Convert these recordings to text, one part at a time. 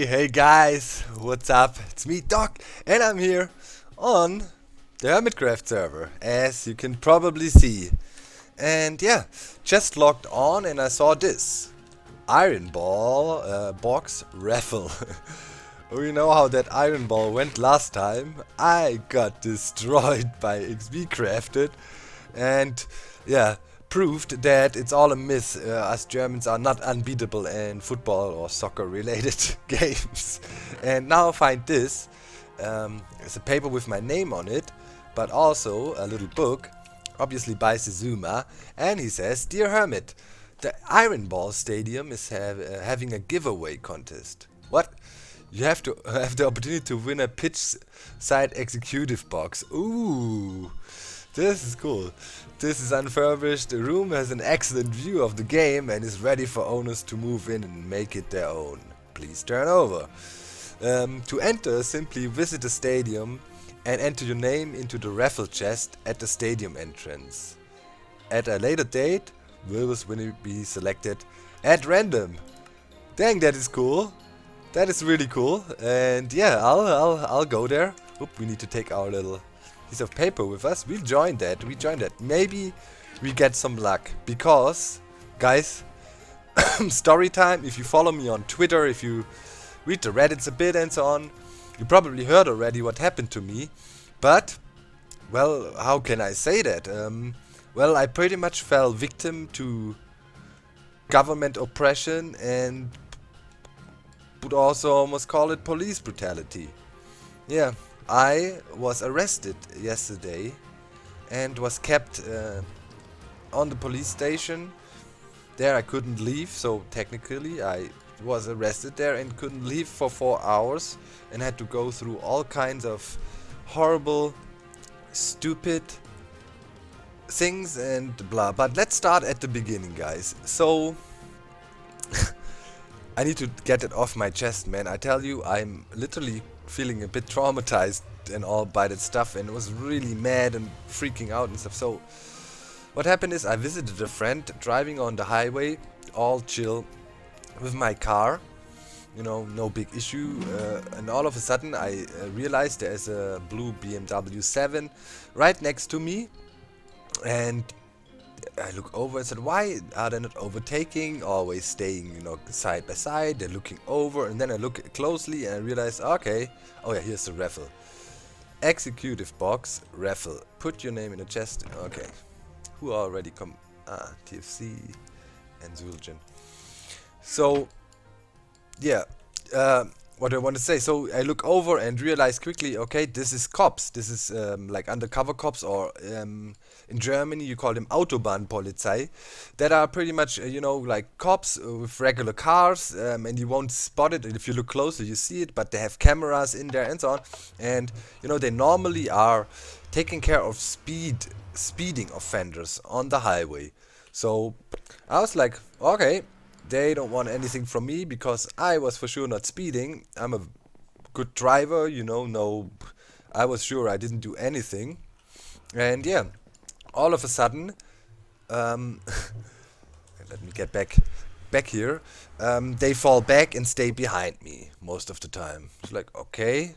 Hey guys, what's up? It's me, Doc, and I'm here on the Hermitcraft server, as you can probably see. And yeah, just logged on and I saw this Iron Ball box raffle. We know how that Iron Ball went last time. I got destroyed by XB Crafted, and yeah, proved that it's all a myth. Us Germans are not unbeatable in football or soccer related games. And now I find this. It's a paper with my name on it, but also a little book, obviously by Suzuma, and he says, "Dear Hermit, the Iron Ball Stadium is having a giveaway contest." What? You have to have the opportunity to win a pitch side executive box. Ooh, this is cool. This is unfurbished. The room has an excellent view of the game and is ready for owners to move in and make it their own. Please turn over. To enter, simply visit the stadium and enter your name into the raffle chest at the stadium entrance. At a later date, winners will be selected at random. Dang, that is cool. That is really cool. And yeah, I'll go there. Oop, we need to take our little piece of paper with us. We joined that. Maybe we get some luck. Because, guys, story time. If you follow me on Twitter, if you read the Reddits a bit and so on, you probably heard already what happened to me. But, well, how can I say that? Well, I pretty much fell victim to government oppression and would also almost call it police brutality. Yeah, I was arrested yesterday and was kept on the police station. There I couldn't leave, so technically I was arrested there and couldn't leave for 4 hours and had to go through all kinds of horrible, stupid things and blah. But let's start at the beginning, guys. So I need to get it off my chest, man. I tell you, I'm literally feeling a bit traumatized and all by that stuff, and was really mad and freaking out and stuff. So what happened is I visited a friend driving on the highway, all chill with my car, you know, no big issue, and all of a sudden I realized there's a blue BMW 7 right next to me, and I look over and said, why are they not overtaking, always staying, you know, side by side? They're looking over, and then I look closely and I realize, okay, oh yeah, here's the raffle. Executive box, raffle. Put your name in the chest. Okay. Who already come? TFC and Zuljan. So, yeah, what I want to say. So I look over and realize quickly, okay, this is cops. This is like undercover cops, or in Germany you call them Autobahnpolizei, that are pretty much, you know, like cops with regular cars, and you won't spot it. If you look closely, you see it, but they have cameras in there and so on. And, you know, they normally are taking care of speeding offenders on the highway. So I was like, okay, they don't want anything from me because I was for sure not speeding. I'm a good driver, you know, no, I was sure I didn't do anything. And yeah, all of a sudden, let me get back here, they fall back and stay behind me most of the time. It's like, okay.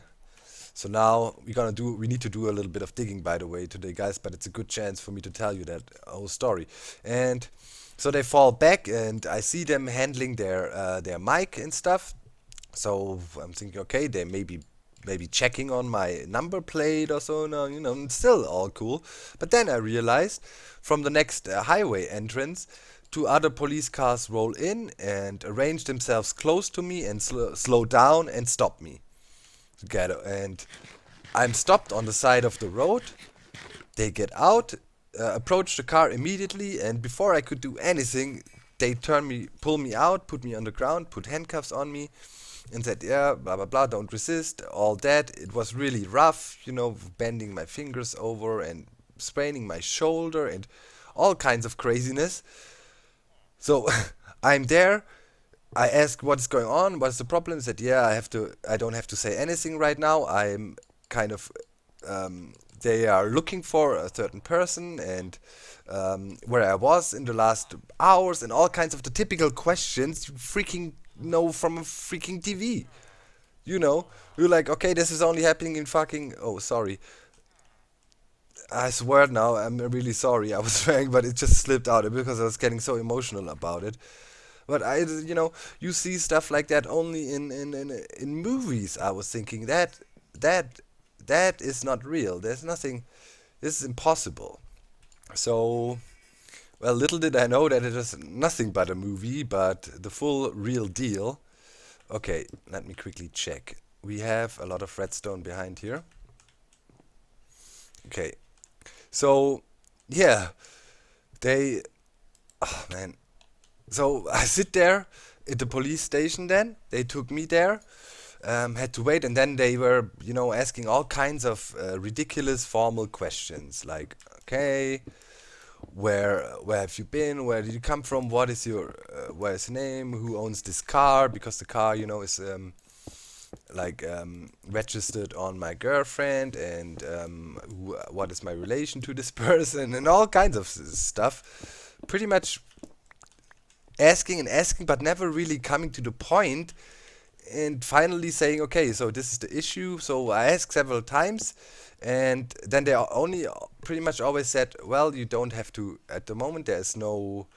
So now we need to do a little bit of digging, by the way, today, guys, but it's a good chance for me to tell you that whole story. And so they fall back, and I see them handling their mic and stuff. So I'm thinking, okay, they maybe checking on my number plate or so. No, you know, it's still all cool. But then I realized from the next highway entrance, 2 other police cars roll in and arrange themselves close to me and slow down and stop me. And I'm stopped on the side of the road. They get out, approach the car immediately, and before I could do anything, they pull me out, put me on the ground, put handcuffs on me, and said, yeah, blah blah blah, don't resist, all that. It was really rough, you know, bending my fingers over and spraining my shoulder and all kinds of craziness. So I'm there. I asked what's going on, what's the problem. He said, yeah, I don't have to say anything right now. I'm kind of they are looking for a certain person, and where I was in the last hours, and all kinds of the typical questions you freaking know from a freaking TV. You know, you're like, okay, this is only happening in fucking. Oh, sorry. I swear now, I'm really sorry. I was swearing, but it just slipped out because I was getting so emotional about it. But you see stuff like that only in movies. I was thinking that that is not real. There's nothing. This is impossible. So, well, little did I know that it is nothing but a movie, but the full real deal. Okay, let me quickly check. We have a lot of redstone behind here. Okay, so yeah, they. Oh man. So I sit there at the police station. Then they took me there. Had to wait, and then they were, asking all kinds of ridiculous formal questions, like, okay, where have you been? Where did you come from? What is your where is your name? Who owns this car? Because the car, is registered on my girlfriend, and what is my relation to this person, and all kinds of stuff. Pretty much asking and asking, but never really coming to the point, and finally saying, okay, so this is the issue. So I asked several times, and then they only pretty much always said, well, you don't have to at the moment. There's no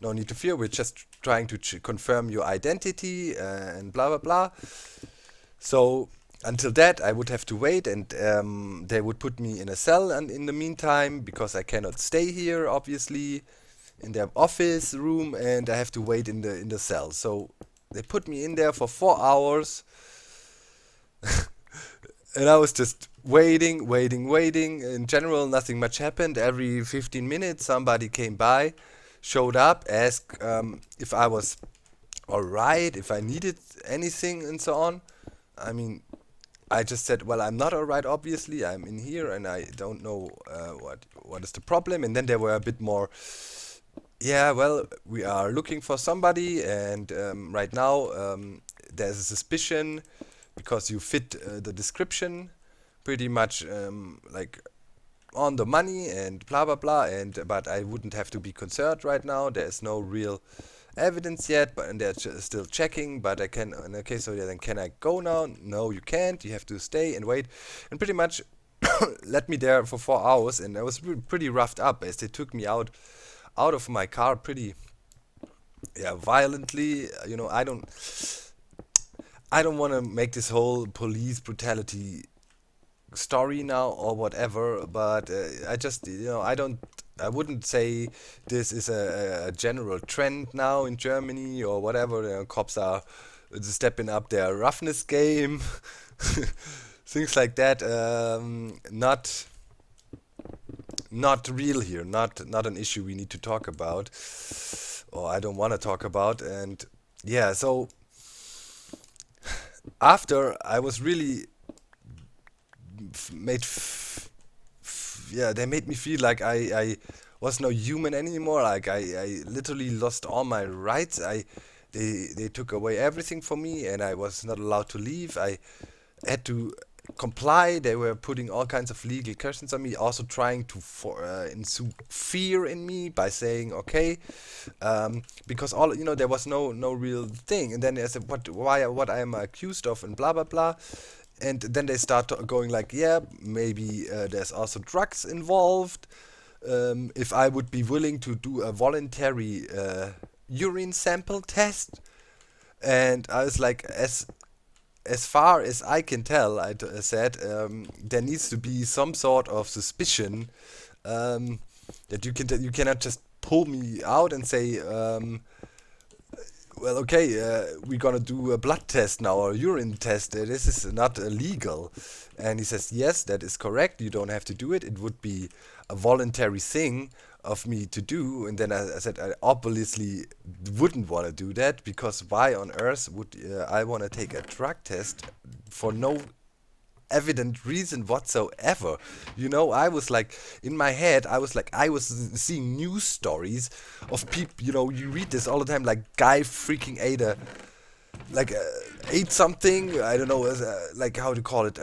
need to fear. We're just trying to confirm your identity and blah blah blah. So until that, I would have to wait, and they would put me in a cell, and in the meantime, because I cannot stay here, obviously, in their office room, and I have to wait in the cell. So they put me in there for 4 hours, and I was just waiting, waiting, waiting. In general, nothing much happened. Every 15 minutes, somebody came by, showed up, asked if I was alright, if I needed anything, and so on. I mean, I just said, well, I'm not alright, obviously. I'm in here, and I don't know what is the problem. And then they were a bit more, yeah, well, we are looking for somebody, and right now there's a suspicion because you fit the description pretty much like on the money and blah blah blah. And but I wouldn't have to be concerned right now. There's no real evidence yet, but and they're still checking. But I can. Okay, so yeah, then can I go now? No, you can't. You have to stay and wait, and pretty much let me there for 4 hours, and I was pretty roughed up as they took me out of my car pretty, yeah, violently. I don't want to make this whole police brutality story now or whatever, but I just, I wouldn't say this is a general trend now in Germany or whatever. Cops are stepping up their roughness game, things like that. Not real here, not an issue we need to talk about, or I don't want to talk about. And yeah, so after I was really yeah, they made me feel like I was no human anymore. Like I literally lost all my rights. They took away everything from me, and I was not allowed to leave. I had to comply. They were putting all kinds of legal questions on me, also trying to ensue fear in me by saying, okay, because all there was no real thing. And then they said, what I am accused of, and blah blah blah. And then they start going like, yeah, maybe there's also drugs involved. If I would be willing to do a voluntary urine sample test. And I was like, as far as I can tell, I said, there needs to be some sort of suspicion that you cannot just pull me out and say, well, okay, we're gonna do a blood test now or a urine test. This is not illegal. And he says, yes, that is correct. You don't have to do it. It would be a voluntary thing of me to do. And then I said, I obviously wouldn't want to do that, because why on earth would I want to take a drug test for no evident reason whatsoever? I was like, in my head, I was seeing news stories of people, you read this all the time, like guy freaking ate something, I don't know, like how to call it,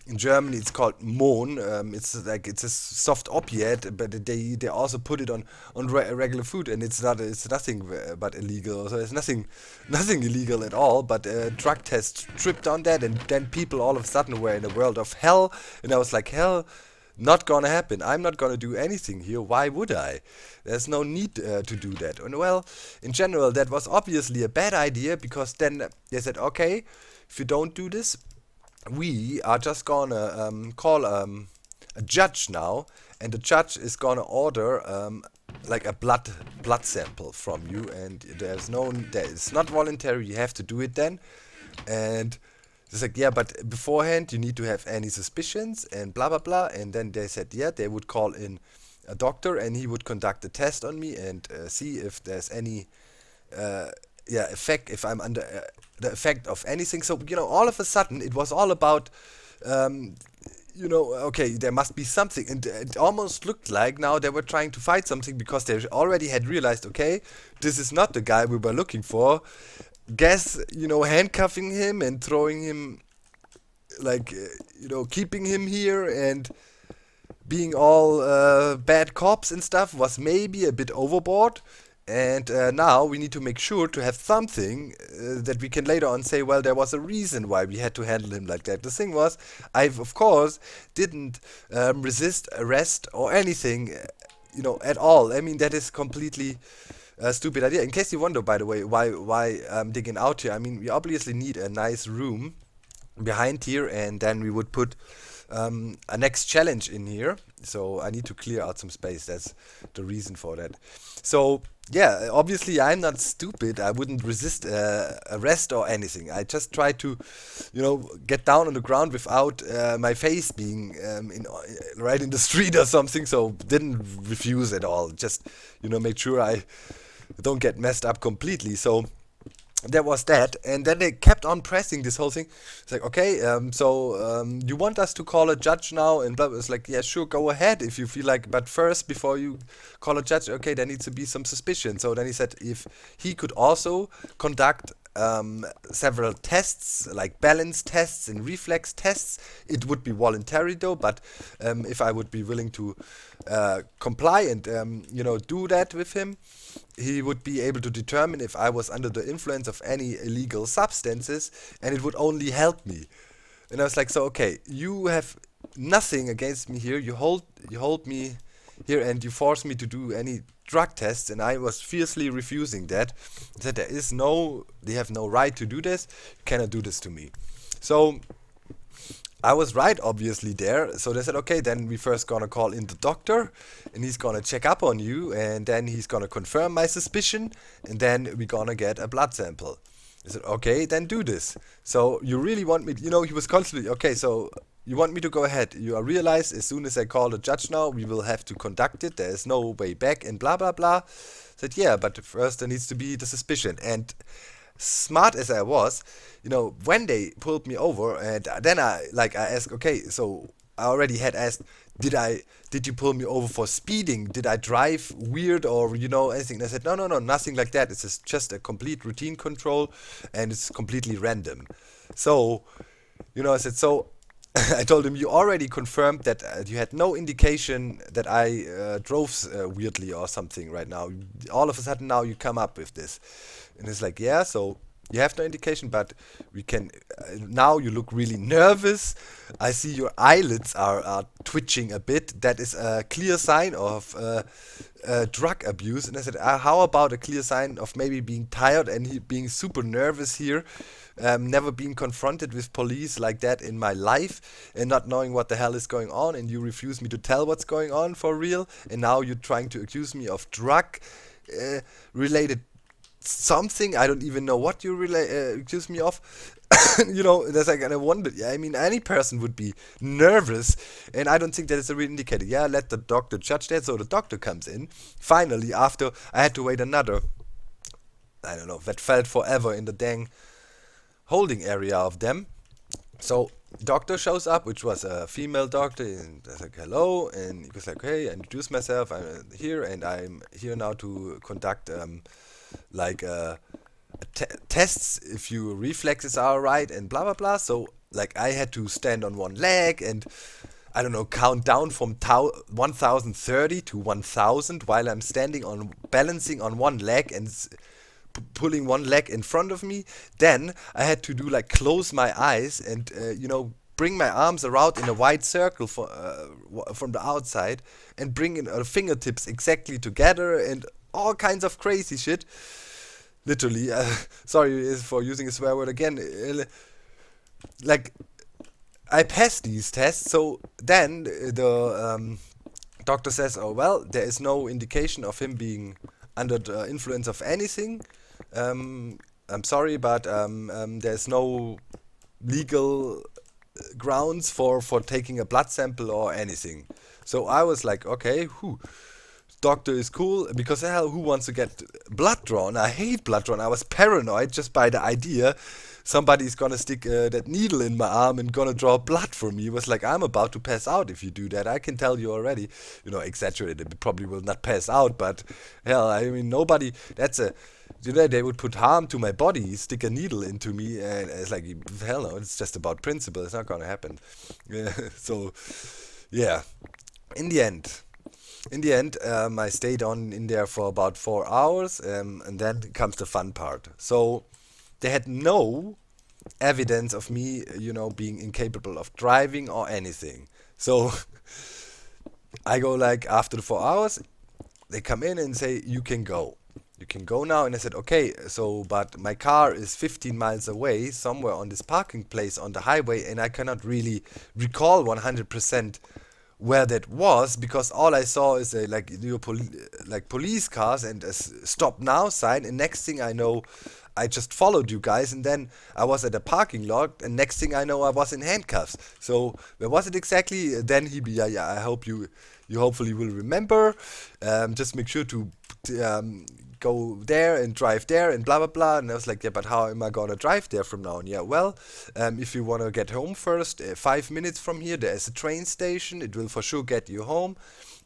In Germany, it's called Mohn. It's a soft opiate, but they also put it on regular food, and it's nothing but illegal. So there's nothing illegal at all. But drug tests tripped on that, and then people all of a sudden were in a world of hell. And I was like, hell, not gonna happen. I'm not gonna do anything here. Why would I? There's no need to do that. And well, in general, that was obviously a bad idea, because then they said, okay, if you don't do this, we are just gonna call a judge now, and the judge is gonna order like a blood sample from you, and it's not voluntary. You have to do it then, and it's like, yeah, but beforehand you need to have any suspicions and blah blah blah. And then they said, yeah, they would call in a doctor, and he would conduct a test on me and see if there's any effect, if I'm under the effect of anything. So, all of a sudden, it was all about, okay, there must be something. And it almost looked like now they were trying to fight something, because they already had realized, okay, this is not the guy we were looking for. Guess, handcuffing him and throwing him, like, keeping him here and being all bad cops and stuff was maybe a bit overboard. And now we need to make sure to have something that we can later on say, well, there was a reason why we had to handle him like that. The thing was, of course, didn't resist arrest or anything, at all. I mean, that is completely a stupid idea. In case you wonder, by the way, why I'm digging out here, I mean, we obviously need a nice room behind here, and then we would put a next challenge in here. So I need to clear out some space. That's the reason for that. So yeah, obviously I'm not stupid. I wouldn't resist arrest or anything. I just try to, get down on the ground without my face being right in the street or something. So didn't refuse at all. Just make sure I don't get messed up completely. So there was that, and then they kept on pressing this whole thing. It's like, okay, so you want us to call a judge now, and blah. It's like, yeah, sure, go ahead if you feel like, but first, before you call a judge, okay, there needs to be some suspicion. So then he said if he could also conduct several tests, like balance tests and reflex tests. It would be voluntary though, but if I would be willing to comply and do that with him, he would be able to determine if I was under the influence of any illegal substances, and it would only help me. And I was like, so okay, you have nothing against me here. You hold me here, and you force me to do any drug tests, and I was fiercely refusing that. I said they have no right to do this. You cannot do this to me. So I was right, obviously, there. So they said, okay, then we first gonna call in the doctor, and he's gonna check up on you, and then he's gonna confirm my suspicion, and then we're gonna get a blood sample. I said, okay, then do this. So you really want me, he was constantly, okay, so you want me to go ahead. You realize as soon as I call the judge now, we will have to conduct it. There is no way back, and blah, blah, blah. I said, yeah, but first there needs to be the suspicion. And smart as I was, when they pulled me over, and then I asked, okay, so I already had asked, did you pull me over for speeding? Did I drive weird or anything? And I said, no, nothing like that. It's just a complete routine control, and it's completely random. So I said, so I told him, you already confirmed that you had no indication that I drove weirdly or something right now. All of a sudden now you come up with this. And it's like, yeah, so you have no indication, but we can, now you look really nervous. I see your eyelids are twitching a bit. That is a clear sign of drug abuse. And I said, how about a clear sign of maybe being tired and being super nervous here? Never been confronted with police like that in my life, and not knowing what the hell is going on, and you refuse me to tell what's going on for real, and now you're trying to accuse me of drug related something. I don't even know what you accuse me of. That's like, and I wonder, I mean, any person would be nervous, and I don't think that is a real indicator. Yeah, let the doctor judge that. So the doctor comes in, finally, after I had to wait another, I don't know, that felt forever in the dang holding area of them. So doctor shows up, which was a female doctor, and I was like, hello, and he was like, hey, I introduced myself, I'm here, and I'm here now to conduct tests if your reflexes are right, and blah blah blah. So like I had to stand on one leg and I don't know, count down from 1030 to 1000 while I'm standing on balancing on one leg and pulling one leg in front of me. Then I had to do like close my eyes and bring my arms around in a wide circle from the outside and bring in fingertips exactly together and all kinds of crazy shit. Literally, sorry for using a swear word again. Like I passed these tests, so then the doctor says, "Oh well, there is no indication of him being under the influence of anything. I'm sorry, but there's no legal grounds for taking a blood sample or anything." So I was like, okay, doctor is cool, because hell, who wants to get blood drawn? I hate blood drawn. I was paranoid just by the idea somebody's gonna stick that needle in my arm and gonna draw blood from me. It was like, I'm about to pass out if you do that. I can tell you already. Exaggerated. Probably will not pass out, but hell, I mean, nobody. They would put harm to my body, stick a needle into me, and it's like, hell no, it's just about principle. It's not gonna happen. So, yeah. In the end, I stayed on in there for about 4 hours, and then comes the fun part. So they had no evidence of me, being incapable of driving or anything. So I go like after the 4 hours, they come in and say, you can go. You can go now. And I said, okay, but my car is 15 miles away, somewhere on this parking place on the highway, and I cannot really recall 100% where that was, because all I saw is police cars and a stop now sign, and next thing I know, I just followed you guys, and then I was at a parking lot, and next thing I know, I was in handcuffs. So where was it exactly? Then I hope you hopefully will remember. Just make sure to go there and drive there and blah blah blah. And I was like, yeah, but how am I gonna drive there from now on? Yeah, well, if you wanna get home first, 5 minutes from here, there is a train station. It will for sure get you home.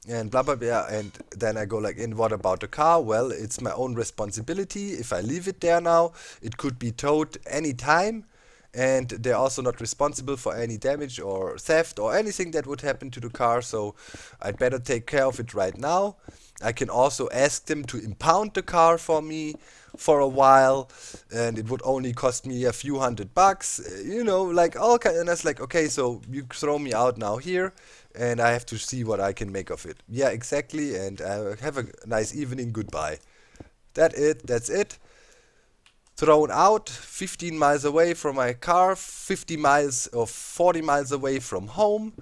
And blah blah blah. And then I go like, and what about the car? Well, it's my own responsibility. If I leave it there now, it could be towed any time, and they're also not responsible for any damage or theft or anything that would happen to the car. So I'd better take care of it right now. I can also ask them to impound the car for me for a while, and it would only cost me a few $100, like all kind. And I was like, okay, so you throw me out now here, and I have to see what I can make of it. Yeah, exactly. And have a nice evening. Goodbye. That's it. Thrown out 15 miles away from my car, 50 miles or 40 miles away from home.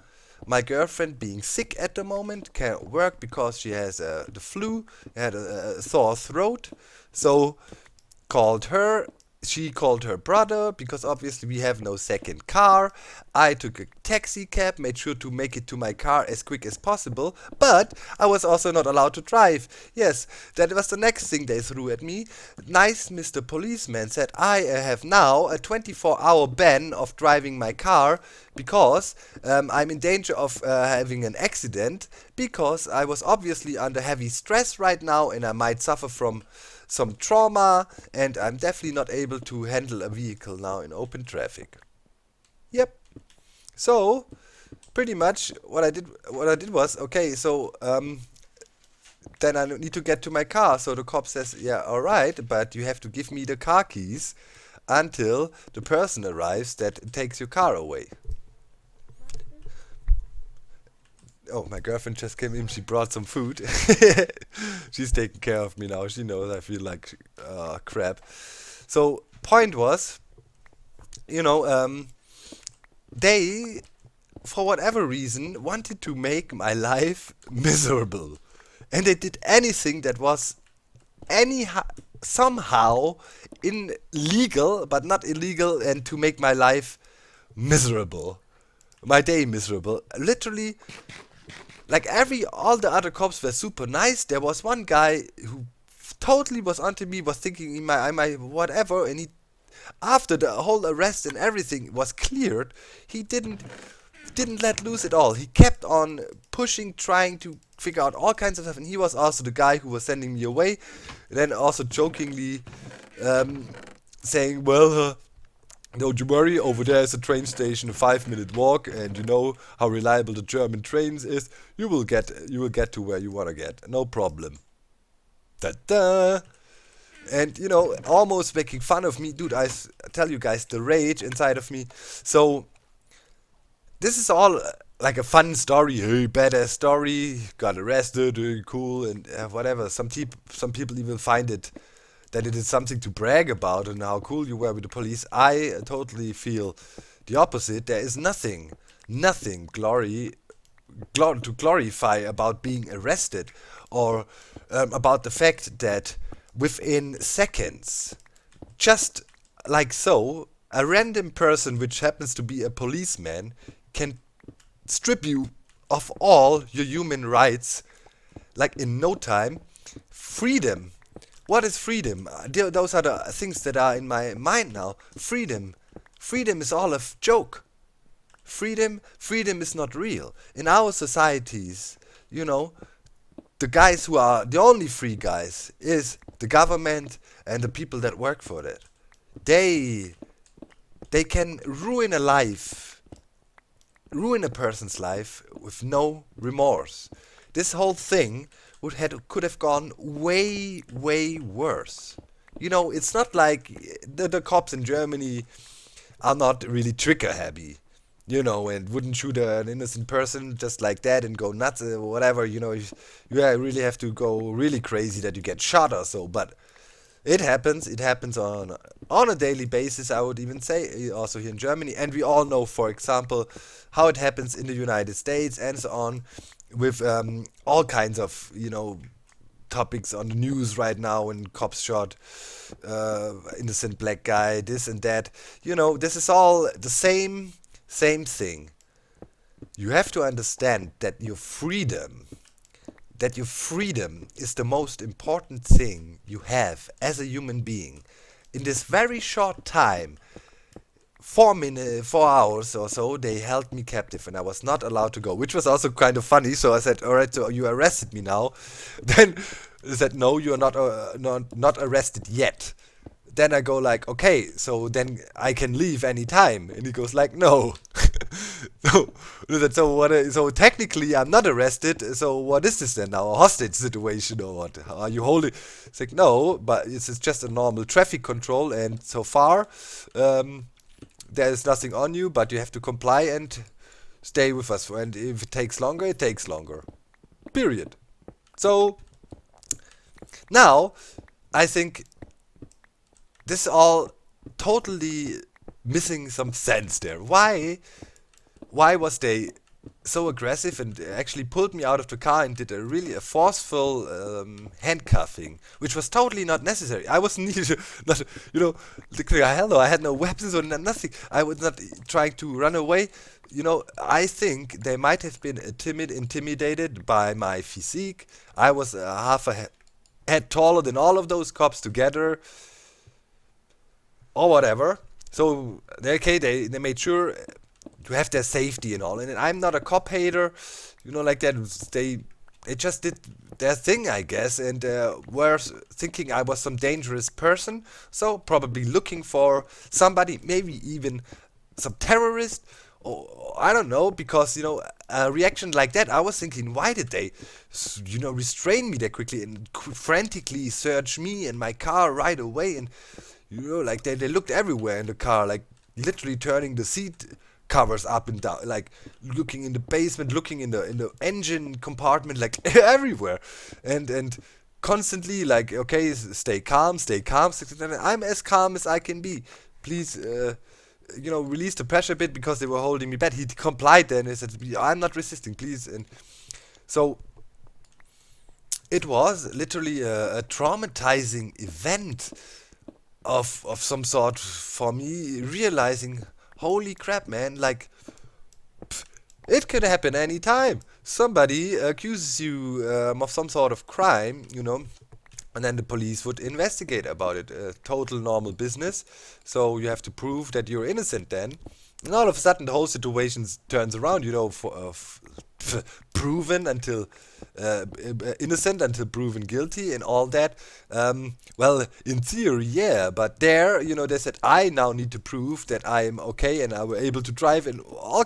My girlfriend being sick at the moment, can't work because she has the flu, had a sore throat. So called her. She called her brother, because obviously we have no second car. I took a taxi cab, made sure to make it to my car as quick as possible, but I was also not allowed to drive. Yes, that was the next thing they threw at me. Nice Mr. Policeman said I have now a 24-hour ban of driving my car, because I'm in danger of having an accident, because I was obviously under heavy stress right now and I might suffer from some trauma, and I'm definitely not able to handle a vehicle now in open traffic. Yep. So pretty much what I did was, okay, so then I need to get to my car. So the cop says, yeah, all right, but you have to give me the car keys until the person arrives that takes your car away. Oh, my girlfriend just came in. She brought some food. She's taking care of me now. She knows I feel like crap. So, point was, they, for whatever reason, wanted to make my life miserable. And they did anything that was somehow illegal, but not illegal, and to make my life miserable. My day miserable. Literally, like all the other cops were super nice. There was one guy who totally was onto me, was thinking I might whatever, and after the whole arrest and everything was cleared, he didn't let loose at all. He kept on pushing, trying to figure out all kinds of stuff, and he was also the guy who was sending me away. And then also jokingly saying, well, don't you worry, over there is a train station, a 5-minute walk, and you know how reliable the German trains is. You will get to where you wanna get, no problem. Da da. And you know, almost making fun of me, dude. Tell you guys the rage inside of me. So this is all like a fun story, hey, badass story. Got arrested, hey, cool, and whatever. Some people even find it that it is something to brag about and how cool you were with the police. I totally feel the opposite. There is nothing to glorify about being arrested, or about the fact that within seconds, just like so, a random person which happens to be a policeman can strip you of all your human rights, like in no time. Freedom. What is freedom? Those are the things that are in my mind now. Freedom. Freedom is all a joke. Freedom is not real. In our societies, you know, the guys who are the only free guys is the government and the people that work for it. They can ruin a person's life with no remorse. This whole thing could have gone way worse. You know, it's not like the cops in Germany are not really trigger happy, you know, and wouldn't shoot an innocent person just like that and go nuts or whatever. You know, you really have to go really crazy that you get shot or so. But it happens. It happens on a daily basis, I would even say, also here in Germany. And we all know, for example, how it happens in the United States and so on, with all kinds of, you know, topics on the news right now, when cops shot innocent black guy, this and that. You know, this is all the same thing. You have to understand that your freedom is the most important thing you have as a human being. In this very short time, 4 hours or so, they held me captive and I was not allowed to go, which was also kind of funny. So I said, all right, so you arrested me now. Then they said, no, you are not arrested yet. Then I go like, okay, so then I can leave any time. And he goes like, no. So technically I'm not arrested. So what is this then now? A hostage situation or what? Are you holding? It's like, no, but it's just a normal traffic control, and so far there is nothing on you, but you have to comply and stay with us. And if it takes longer, it takes longer. Period. So now I think this all totally missing some sense there. Why was they so aggressive and actually pulled me out of the car and did a forceful handcuffing, which was totally not necessary. I wasn't not, you know, hello, I had no weapons or nothing. I was not trying to run away. You know, I think they might have been intimidated by my physique. I was half a head taller than all of those cops together, or whatever. So they made sure to have their safety and all. And I'm not a cop hater, you know, like that. They just did their thing, I guess, and were thinking I was some dangerous person. So probably looking for somebody, maybe even some terrorist, or I don't know, because, you know, a reaction like that, I was thinking, why did they, you know, restrain me that quickly and frantically search me and my car right away? And, you know, like they looked everywhere in the car, like literally turning the seat covers up and down, like looking in the basement, looking in the engine compartment, like everywhere, and constantly like, okay, stay calm. I'm as calm as I can be. Please, you know, release the pressure a bit, because they were holding me back. He complied then. He said, I'm not resisting, please. And so it was literally a traumatizing event of some sort for me, realizing, holy crap, man, like, it could happen anytime. Somebody accuses you of some sort of crime, you know, and then the police would investigate about it. Total normal business. So you have to prove that you're innocent then. And all of a sudden the whole situation turns around, you know, proven until innocent until proven guilty and all that. Well, in theory, yeah, but there, they said I now need to prove that I'm okay and I were able to drive and all,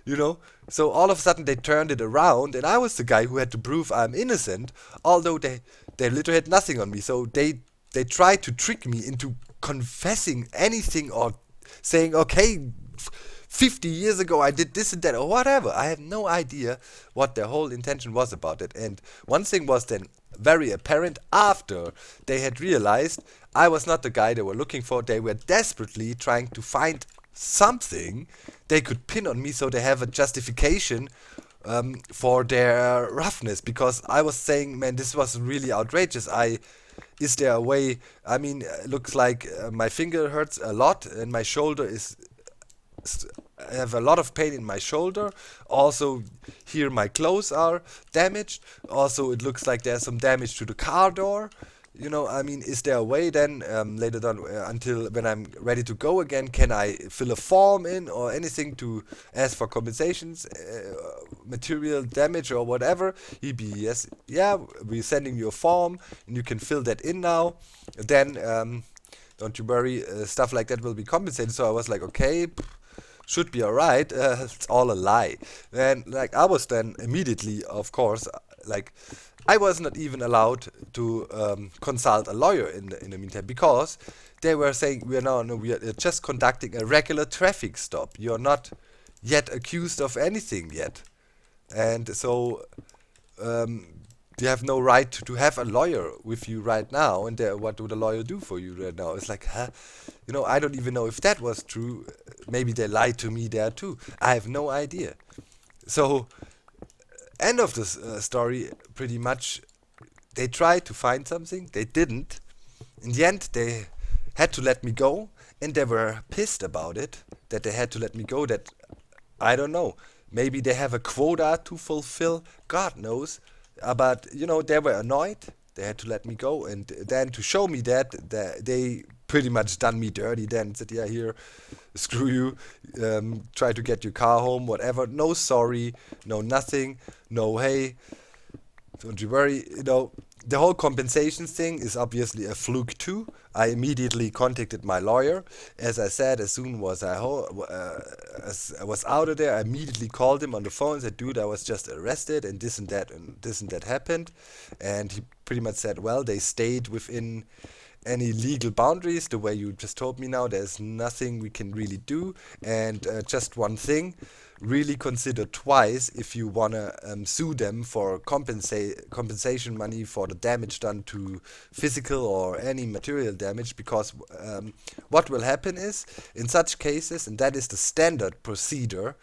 you know. So all of a sudden they turned it around, and I was the guy who had to prove I'm innocent, although they literally had nothing on me. So they tried to trick me into confessing anything or saying, okay, 50 years ago I did this and that or whatever. I have no idea what their whole intention was about it. And one thing was then very apparent after they had realized I was not the guy they were looking for. They were desperately trying to find something they could pin on me so they have a justification for their roughness, because I was saying, man, this was really outrageous. Is there a way? I mean, it looks like my finger hurts a lot and my shoulder is I have a lot of pain in my shoulder. Also, here my clothes are damaged. Also, it looks like there's some damage to the car door. I mean, is there a way then later on, until when I'm ready to go again, can I fill a form in or anything to ask for compensations, material damage or whatever? He'd be, yes, yeah, we're sending you a form and you can fill that in now. Then, don't you worry, stuff like that will be compensated. So I was like, okay, should be alright, it's all a lie. And I was then immediately, of course, I was not even allowed to consult a lawyer in the meantime, because they were saying we are just conducting a regular traffic stop. You're not yet accused of anything yet, and so you have no right to have a lawyer with you right now. And what would a lawyer do for you right now? It's like, huh? I don't even know if that was true. Maybe they lied to me there too. I have no idea. So, end of this story, pretty much, they tried to find something. They didn't. In the end, they had to let me go. And they were pissed about it, that they had to let me go. That, I don't know. Maybe they have a quota to fulfill. God knows. But, they were annoyed. They had to let me go. And then to show me that, they pretty much done me dirty then. Said, yeah, here, screw you. Try to get your car home, whatever. No sorry, no nothing. No, hey, don't you worry. The whole compensation thing is obviously a fluke too. I immediately contacted my lawyer. As I said, as soon as as I was out of there, I immediately called him on the phone and said, dude, I was just arrested and this and that happened. And he pretty much said, well, they stayed within any legal boundaries, the way you just told me now. There's nothing we can really do. And just one thing, really consider twice if you want to sue them for compensation money for the damage done to physical or any material damage, because what will happen is, in such cases, and that is the standard procedure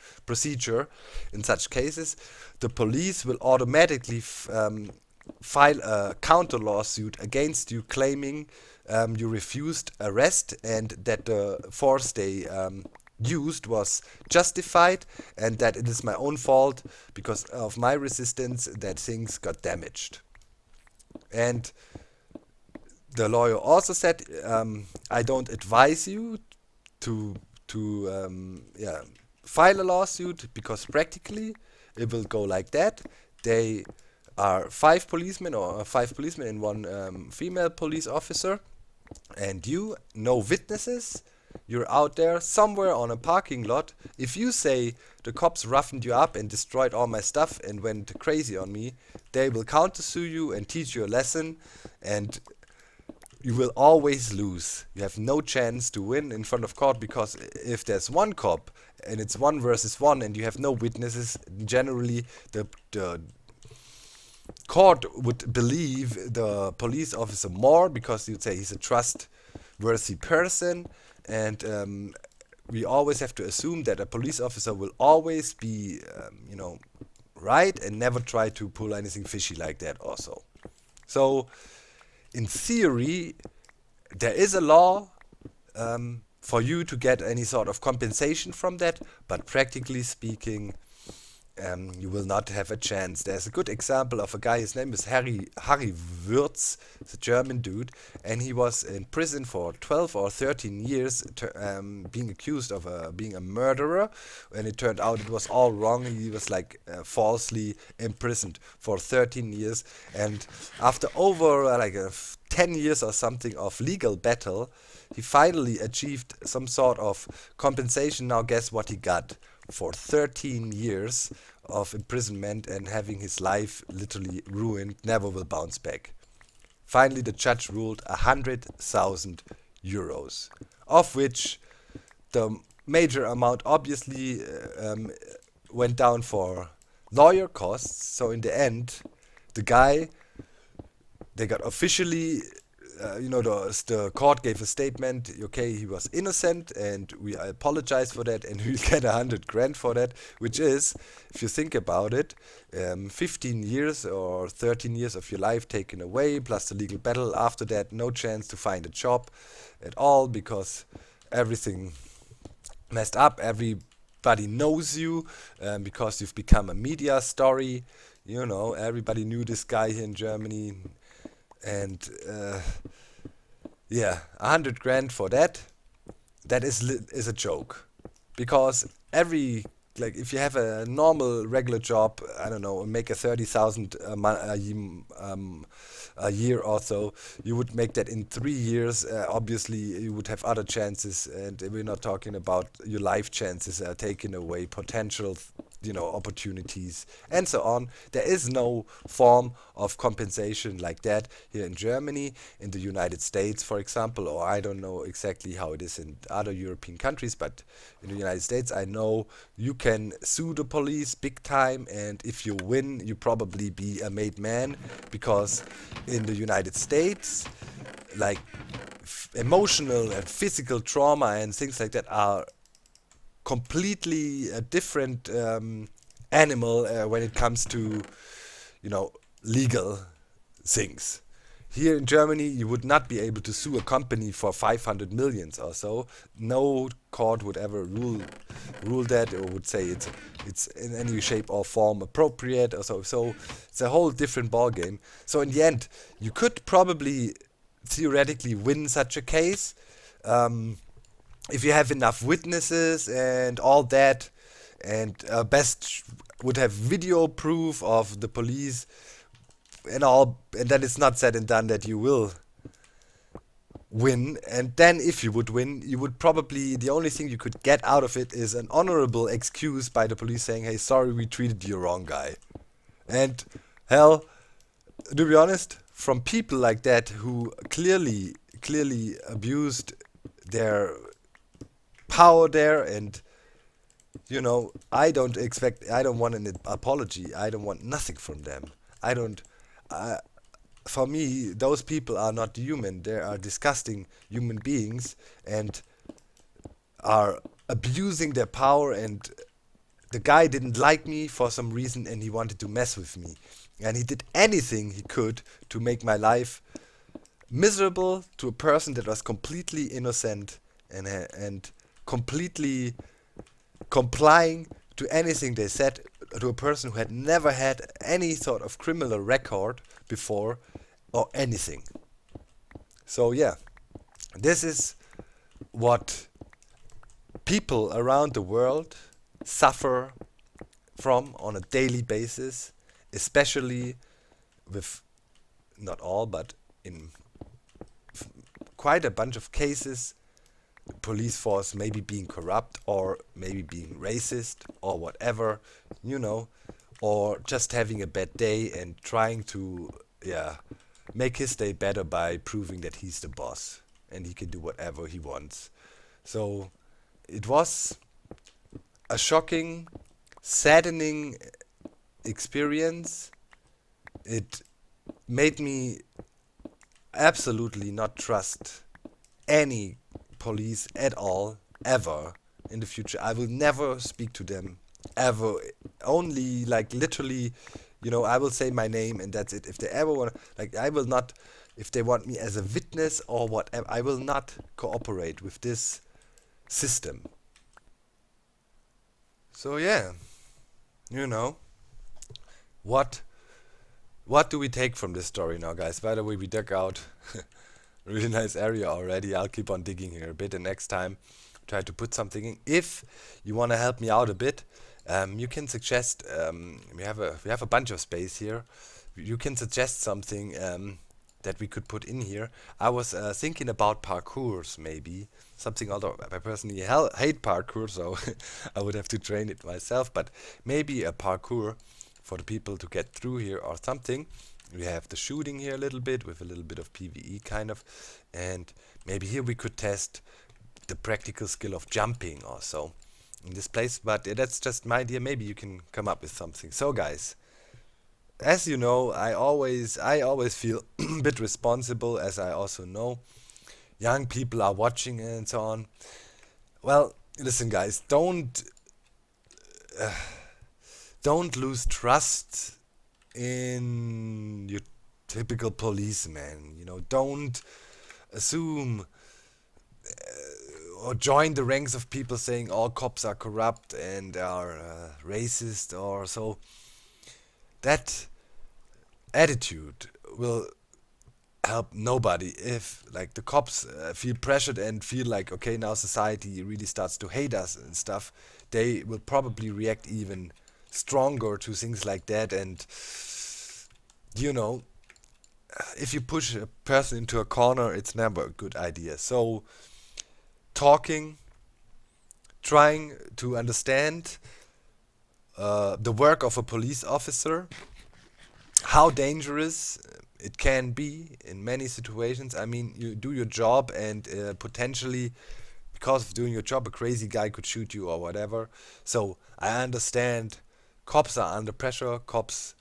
in such cases, the police will automatically file a counter lawsuit against you, claiming you refused arrest and that the force they used was justified, and that it is my own fault because of my resistance that things got damaged. And the lawyer also said, I don't advise you to file a lawsuit, because practically it will go like that. They are 5 policemen and 1 female police officer, and no witnesses. You're out there somewhere on a parking lot. If you say the cops roughened you up and destroyed all my stuff and went crazy on me, they will countersue you and teach you a lesson, and you will always lose. You have no chance to win in front of court, because if there's one cop and it's 1 versus 1 and you have no witnesses, generally the court would believe the police officer more, because you'd say he's a trustworthy person. And we always have to assume that a police officer will always be, right, and never try to pull anything fishy like that also. So, in theory, there is a law for you to get any sort of compensation from that, but practically speaking, you will not have a chance. There's a good example of a guy, his name is Harry Würz, it's a German dude, and he was in prison for 12 or 13 years being accused of being a murderer, and it turned out it was all wrong. He was like falsely imprisoned for 13 years, and after over 10 years or something of legal battle, he finally achieved some sort of compensation. Now guess what he got? For 13 years of imprisonment and having his life literally ruined, never will bounce back. Finally, the judge ruled 100,000 euros, of which the major amount obviously went down for lawyer costs. So in the end, the guy, they got officially the court gave a statement, okay, he was innocent and we apologize for that and we'll get 100 grand for that, which is, if you think about it, 15 years or 13 years of your life taken away, plus the legal battle. After that, no chance to find a job at all because everything messed up. Everybody knows you because you've become a media story. Everybody knew this guy here in Germany. And yeah, 100 grand for that is a joke, because if you have a normal regular job, I don't know, make a 30,000 a year or so, you would make that in 3 years. Obviously, you would have other chances, and we're not talking about your life chances are taken away, potential opportunities and so on. There is no form of compensation like that here in Germany. In the United States, for example, or I don't know exactly how it is in other European countries, but in the United States, I know you can sue the police big time, and if you win, you probably be a made man, because in the United States, like emotional and physical trauma and things like that are completely a different animal when it comes to legal things. Here in Germany, you would not be able to sue a company for 500 millions or so. No court would ever rule that, or would say it's in any shape or form appropriate or so. So it's a whole different ball game. So in the end, you could probably theoretically win such a case. If you have enough witnesses and all that, and best would have video proof of the police and all, and then it's not said and done that you will win. And then if you would win, you would probably, the only thing you could get out of it is an honorable excuse by the police saying, hey, sorry, we treated you wrong, guy. And hell, to be honest, from people like that who clearly abused their power there, and I don't want an apology. I don't want nothing from them. For me, those people are not human. They are disgusting human beings and are abusing their power. And the guy didn't like me for some reason, and he wanted to mess with me, and he did anything he could to make my life miserable to a person that was completely innocent and completely complying to anything they said, to a person who had never had any sort of criminal record before or anything. So yeah, this is what people around the world suffer from on a daily basis, especially with, not all, but in quite a bunch of cases, police force maybe being corrupt or maybe being racist or whatever, or just having a bad day and trying to make his day better by proving that he's the boss and he can do whatever he wants. So it was a shocking, saddening experience. It made me absolutely not trust any police at all, ever, in the future. I will never speak to them, ever. Only, literally, I will say my name and that's it. If they ever want, I will not, if they want me as a witness or whatever, I will not cooperate with this system. So yeah, you know, what what do we take from this story now, guys? By the way, we dug out a really nice area already. I'll keep on digging here a bit, and next time try to put something in. If you want to help me out a bit, you can suggest. We have a bunch of space here. You can suggest something that we could put in here. I was thinking about parkours, maybe something. Although I personally hate parkour, so I would have to train it myself. But maybe a parkour for the people to get through here or something. We have the shooting here a little bit with a little bit of PvE kind of, and maybe here we could test the practical skill of jumping or so in this place. But that's just my idea. Maybe you can come up with something. So guys, as you know, I always feel a bit responsible, as I also know young people are watching and so on. Well, listen guys, don't lose trust in your typical policeman. Don't assume or join the ranks of people saying all cops are corrupt and are racist or so. That attitude will help nobody. If like the cops feel pressured and feel like, okay, now society really starts to hate us and stuff, they will probably react even stronger to things like that. And you know if you push a person into a corner, it's never a good idea. So talking, trying to understand the work of a police officer, how dangerous it can be in many situations. I mean, you do your job and potentially, because of doing your job, a crazy guy could shoot you or whatever. So I understand cops are under pressure. Cops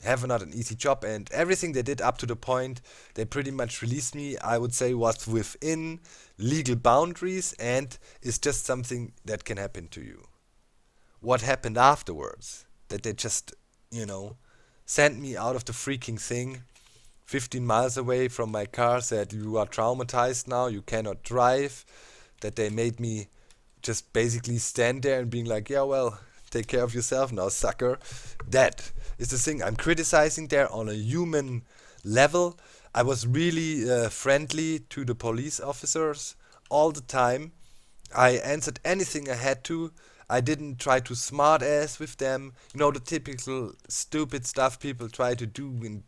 have not an easy job, and everything they did up to the point they pretty much released me, I would say, was within legal boundaries and is just something that can happen to you. What happened afterwards, that they just, sent me out of the freaking thing 15 miles away from my car, said you are traumatized now, you cannot drive, that they made me just basically stand there and being like, yeah, well, take care of yourself now, sucker. That is the thing I'm criticizing there on a human level. I was really friendly to the police officers all the time. I answered anything I had to. I didn't try to smart ass with them. The typical stupid stuff people try to do and,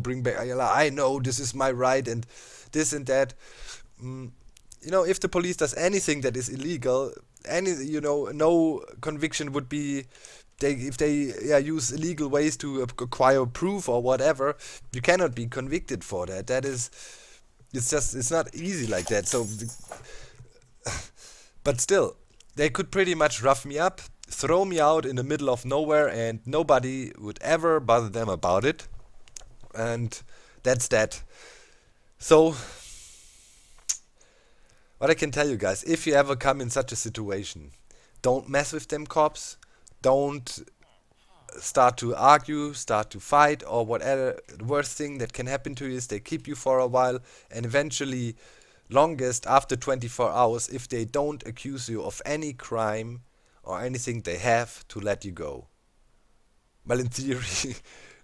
bring back, I know this is my right and this and that. If the police does anything that is illegal, no conviction would be, if they use illegal ways to acquire proof or whatever, you cannot be convicted for that. It's not easy like that. So, but still, they could pretty much rough me up, throw me out in the middle of nowhere, and nobody would ever bother them about it. And that's that. So, what I can tell you guys, if you ever come in such a situation, don't mess with them cops. Don't start to argue, start to fight, or whatever. The worst thing that can happen to you is they keep you for a while, and eventually, longest after 24 hours, if they don't accuse you of any crime or anything, they have to let you go. Well, in theory,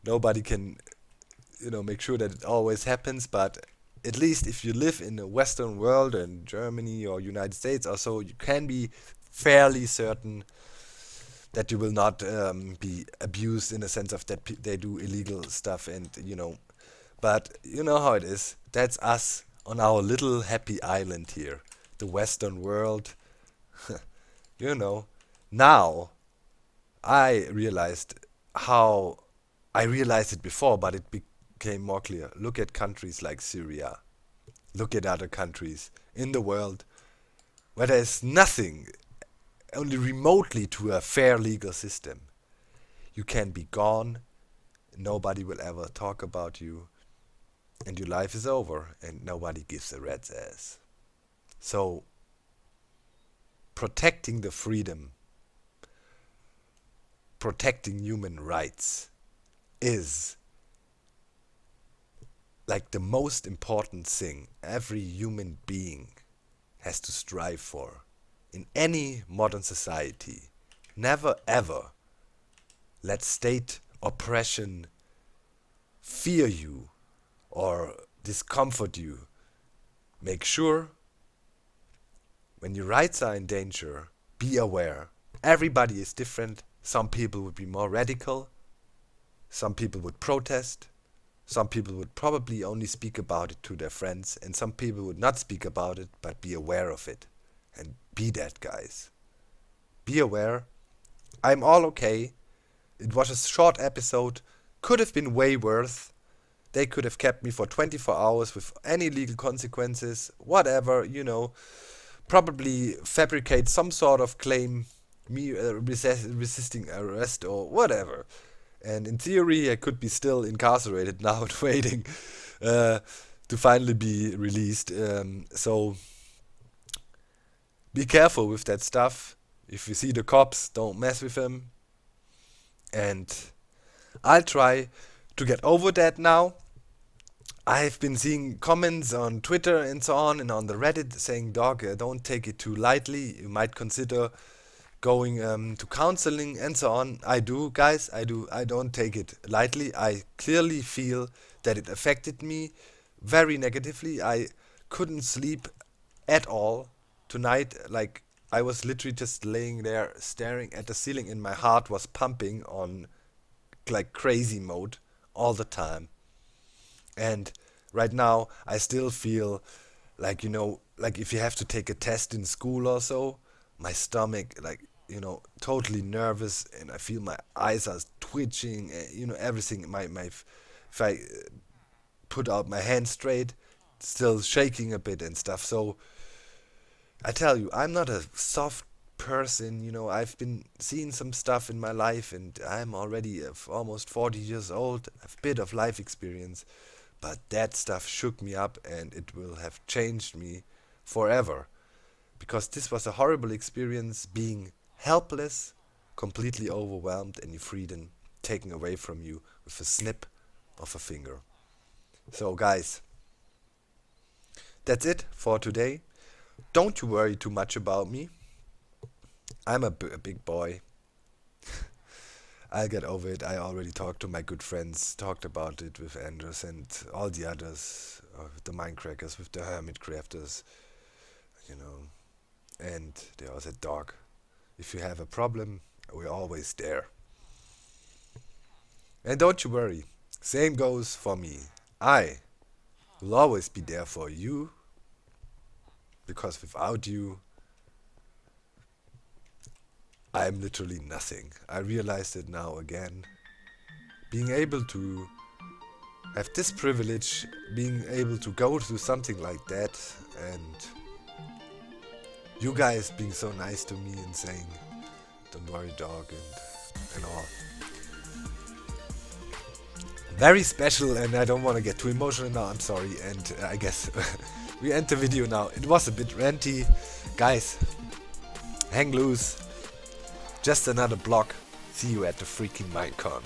nobody can, make sure that it always happens, but at least if you live in the Western world and Germany or United States or so, you can be fairly certain that you will not be abused in the sense of that they do illegal stuff, and but you know how it is. That's us on our little happy island here, the Western world. Now I realized it before, but it became more clear. Look at countries like Syria. Look at other countries in the world where there is nothing, only remotely to a fair legal system. You can be gone, nobody will ever talk about you, and your life is over, and nobody gives a rat's ass. So, protecting the freedom, protecting human rights is like the most important thing every human being has to strive for in any modern society. never ever let state oppression fear you or discomfort you. Make sure when your rights are in danger, be aware. Everybody is different. Some people would be more radical. Some people would protest. Some people would probably only speak about it to their friends. And some people would not speak about it, but be aware of it. And be that, guys. Be aware. I'm all okay. It was a short episode. Could have been way worse. They could have kept me for 24 hours with any legal consequences. Whatever, you know. Probably fabricate some sort of claim. Me resisting arrest or whatever. And in theory, I could be still incarcerated now and waiting to finally be released. So be careful with that stuff. If you see the cops, don't mess with them. And I'll try to get over that now. I've been seeing comments on Twitter and so on and on the Reddit saying, Doc, don't take it too lightly. You might consider going to counseling and so on. I do, guys. I do. I don't take it lightly. I clearly feel that it affected me very negatively. I couldn't sleep at all tonight. Like, I was literally just laying there staring at the ceiling and my heart was pumping on like crazy mode all the time. And right now I still feel like, you know, like if you have to take a test in school or so, my stomach, like, you know, totally nervous, and I feel my eyes are twitching, you know, everything. If I put out my hand straight, still shaking a bit and stuff. So I tell you, I'm not a soft person, you know. I've been seeing some stuff in my life, and I'm already almost 40 years old. I have a bit of life experience, but that stuff shook me up, and it will have changed me forever. Because this was a horrible experience, being helpless, completely overwhelmed, and your freedom taken away from you with a snip of a finger. So guys, that's it for today. Don't you worry too much about me. I'm a big boy. I'll get over it. I already talked to my good friends, talked about it with Andrews and all the others, with the Mindcrackers, with the Hermitcrafters, you know. And they all said, Doc, if you have a problem, we're always there. And don't you worry, same goes for me. I will always be there for you, because without you, I'm literally nothing. I realized it now again. Being able to have this privilege, being able to go through something like that, and you guys being so nice to me and saying, don't worry, dog, and all. Very special, and I don't want to get too emotional now, I'm sorry, and I guess we end the video now. It was a bit ranty. Guys, hang loose. Just another block. See you at the freaking Minecon.